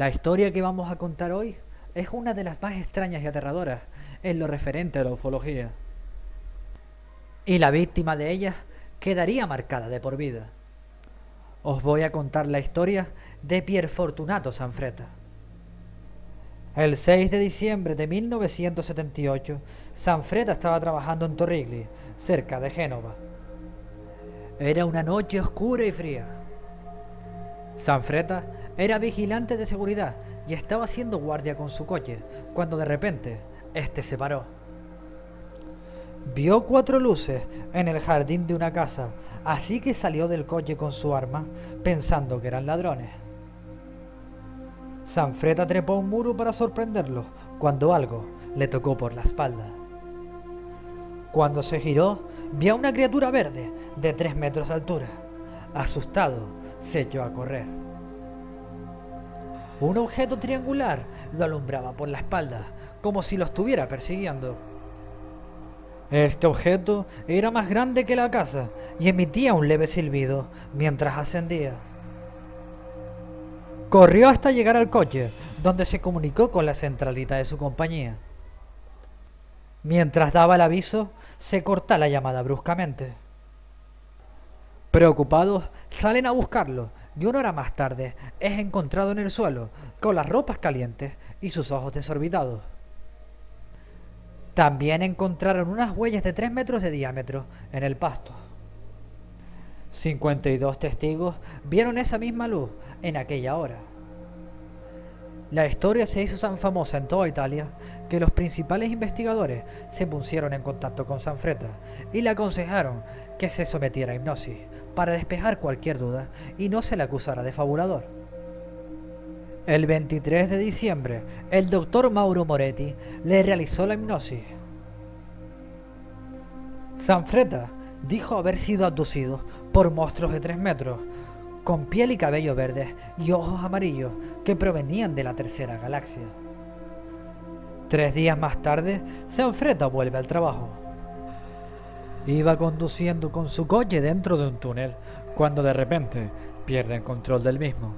La historia que vamos a contar hoy es una de las más extrañas y aterradoras en lo referente a la ufología. Y la víctima de ella quedaría marcada de por vida. Os voy a contar la historia de Pier Fortunato Sanfretta. El 6 de diciembre de 1978, Sanfretta estaba trabajando en Torrigli, cerca de Génova. Era una noche oscura y fría. Sanfretta era vigilante de seguridad y estaba haciendo guardia con su coche, cuando de repente, este se paró. Vio 4 luces en el jardín de una casa, así que salió del coche con su arma, pensando que eran ladrones. Sanfretta trepó a un muro para sorprenderlos, cuando algo le tocó por la espalda. Cuando se giró, vio a una criatura verde de 3 metros de altura. Asustado, se echó a correr. Un objeto triangular lo alumbraba por la espalda, como si lo estuviera persiguiendo. Este objeto era más grande que la casa y emitía un leve silbido mientras ascendía. Corrió hasta llegar al coche, donde se comunicó con la centralita de su compañía. Mientras daba el aviso, se corta la llamada bruscamente. Preocupados, salen a buscarlo y 1 hora más tarde es encontrado en el suelo, con las ropas calientes y sus ojos desorbitados. También encontraron unas huellas de 3 metros de diámetro en el pasto. 52 testigos vieron esa misma luz en aquella hora. La historia se hizo tan famosa en toda Italia que los principales investigadores se pusieron en contacto con Sanfretta y le aconsejaron que se sometiera a hipnosis para despejar cualquier duda y no se le acusara de fabulador. El 23 de diciembre, el doctor Mauro Moretti le realizó la hipnosis. Sanfretta dijo haber sido abducido por monstruos de 3 metros, con piel y cabello verdes y ojos amarillos que provenían de la tercera galaxia. 3 días más tarde, Sanfretta vuelve al trabajo. Iba conduciendo con su coche dentro de un túnel, cuando de repente pierde el control del mismo.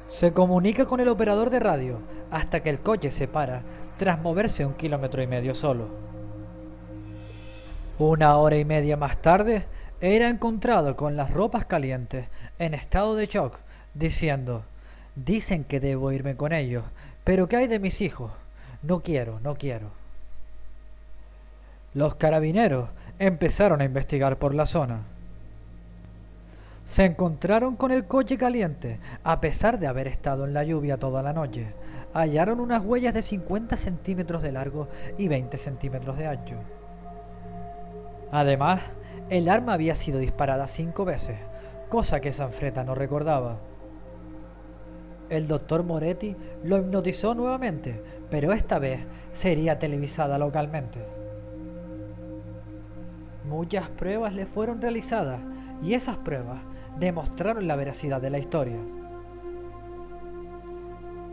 Se comunica con el operador de radio hasta que el coche se para tras moverse 1,5 kilómetros solo. 1 hora y media más tarde, era encontrado con las ropas calientes, en estado de shock, diciendo: «Dicen que debo irme con ellos, pero ¿qué hay de mis hijos? No quiero, no quiero». Los carabineros empezaron a investigar por la zona. Se encontraron con el coche caliente, a pesar de haber estado en la lluvia toda la noche. Hallaron unas huellas de 50 centímetros de largo y 20 centímetros de ancho. Además, el arma había sido disparada 5 veces, cosa que Sanfretta no recordaba. El doctor Moretti lo hipnotizó nuevamente, pero esta vez sería televisada localmente. Muchas pruebas le fueron realizadas y esas pruebas demostraron la veracidad de la historia.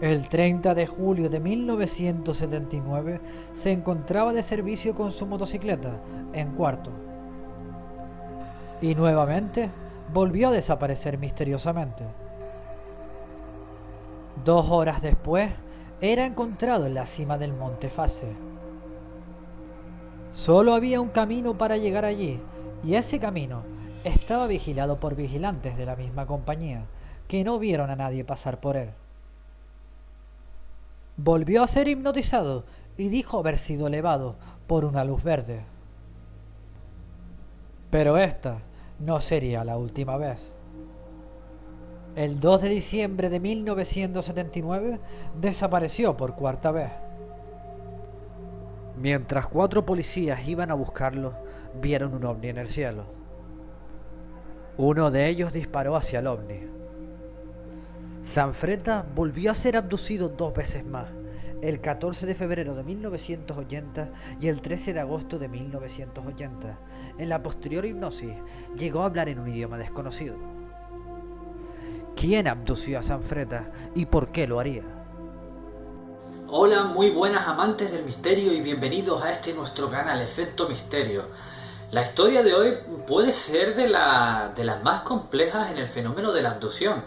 El 30 de julio de 1979 se encontraba de servicio con su motocicleta en Quarto. Y nuevamente volvió a desaparecer misteriosamente. 2 horas después era encontrado en la cima del monte Fase. Solo había un camino para llegar allí, y ese camino estaba vigilado por vigilantes de la misma compañía, que no vieron a nadie pasar por él. Volvió a ser hipnotizado y dijo haber sido elevado por una luz verde. Pero esta no sería la última vez. El 2 de diciembre de 1979 desapareció por 4ª vez. Mientras 4 policías iban a buscarlo, vieron un ovni en el cielo. Uno de ellos disparó hacia el ovni. Sanfretta volvió a ser abducido 2 veces más, el 14 de febrero de 1980 y el 13 de agosto de 1980. En la posterior hipnosis, llegó a hablar en un idioma desconocido. ¿Quién abdució a Sanfretta y por qué lo haría? Hola, muy buenas amantes del misterio y bienvenidos a este nuestro canal Efecto Misterio. La historia de hoy puede ser de las más complejas en el fenómeno de la abducción.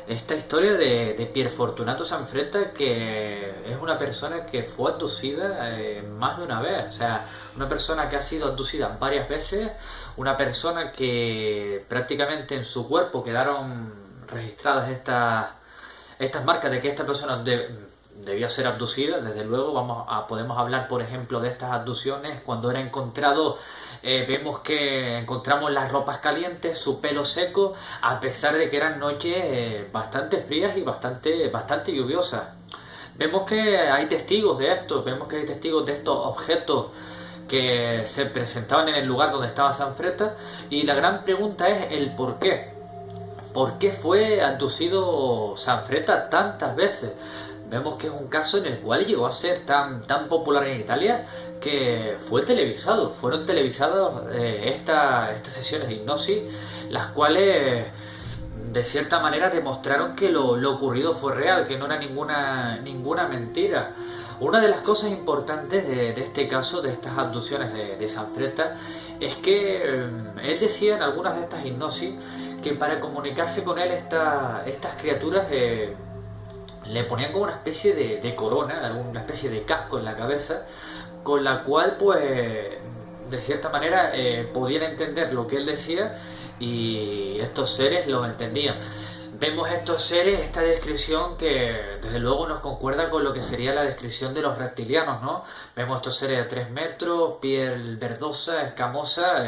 esta historia de Pier Fortunato Sanfretta, que es una persona que fue abducida más de una vez, o sea, una persona que ha sido abducida varias veces, una persona que prácticamente en su cuerpo quedaron registradas estas marcas de que esta persona debió ser abducida. Desde luego podemos hablar, por ejemplo, de estas abducciones cuando era encontrado. Vemos que encontramos las ropas calientes, su pelo seco, a pesar de que eran noches bastante frías y bastante lluviosas. Vemos que hay testigos de esto, vemos que hay testigos de estos objetos que se presentaban en el lugar donde estaba Sanfretta, y la gran pregunta es el por qué. ¿Por qué fue abducido Sanfretta tantas veces? Vemos que es un caso en el cual llegó a ser tan popular en Italia que fue televisado. Fueron televisadas estas sesiones de hipnosis, las cuales de cierta manera demostraron que lo ocurrido fue real, que no era ninguna mentira. Una de las cosas importantes de este caso, de estas abducciones de Sanfretta, es que él decía en algunas de estas hipnosis que para comunicarse con él estas criaturas le ponían como una especie de corona, alguna especie de casco en la cabeza, con la cual pues de cierta manera podían entender lo que él decía, y estos seres lo entendían. Vemos estos seres, esta descripción que desde luego nos concuerda con lo que sería la descripción de los reptilianos, ¿no? Vemos estos seres de 3 metros, piel verdosa, escamosa,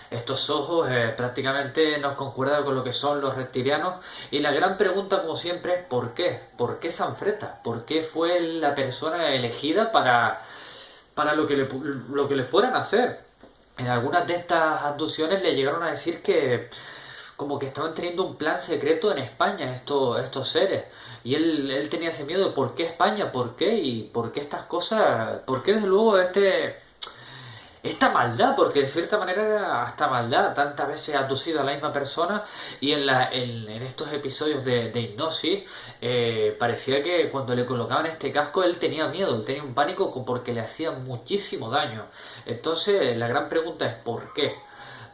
estos ojos prácticamente nos concuerda con lo que son los reptilianos. Y la gran pregunta, como siempre, es ¿por qué? ¿Por qué Sanfretta? ¿Por qué fue la persona elegida para lo que le fueran a hacer? En algunas de estas abducciones le llegaron a decir que como que estaban teniendo un plan secreto en España estos seres, y él tenía ese miedo de ¿por qué España? ¿Por qué? ¿Y por qué estas cosas? ¿Por qué desde luego esta maldad? Porque de cierta manera era hasta maldad, tantas veces abducido a la misma persona, y en estos episodios de hipnosis parecía que cuando le colocaban este casco él tenía miedo, él tenía un pánico porque le hacía muchísimo daño. Entonces la gran pregunta es ¿por qué?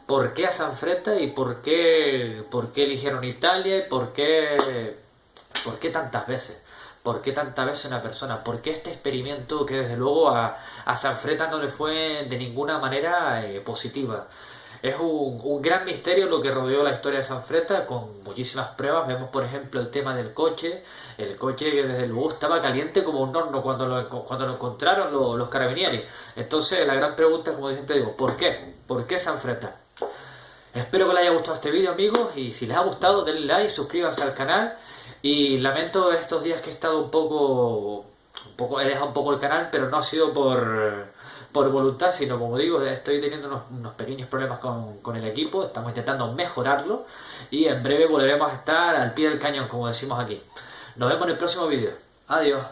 ¿Por qué a Sanfretta y por qué eligieron Italia y por qué tantas veces? ¿Por qué tantas veces una persona? ¿Por qué este experimento que desde luego a Sanfretta no le fue de ninguna manera positiva? Es un gran misterio lo que rodeó la historia de Sanfretta, con muchísimas pruebas. Vemos por ejemplo el tema del coche, el coche que desde luego estaba caliente como un horno cuando lo encontraron los carabinieri. Entonces la gran pregunta, como siempre digo, ¿por qué? ¿Por qué Sanfretta? Espero que les haya gustado este vídeo, amigos, y si les ha gustado denle like, suscríbanse al canal. Y lamento estos días que he estado he dejado un poco el canal, pero no ha sido por voluntad, sino como digo, estoy teniendo unos pequeños problemas con el equipo, estamos intentando mejorarlo y en breve volveremos a estar al pie del cañón, como decimos aquí. Nos vemos en el próximo vídeo. Adiós.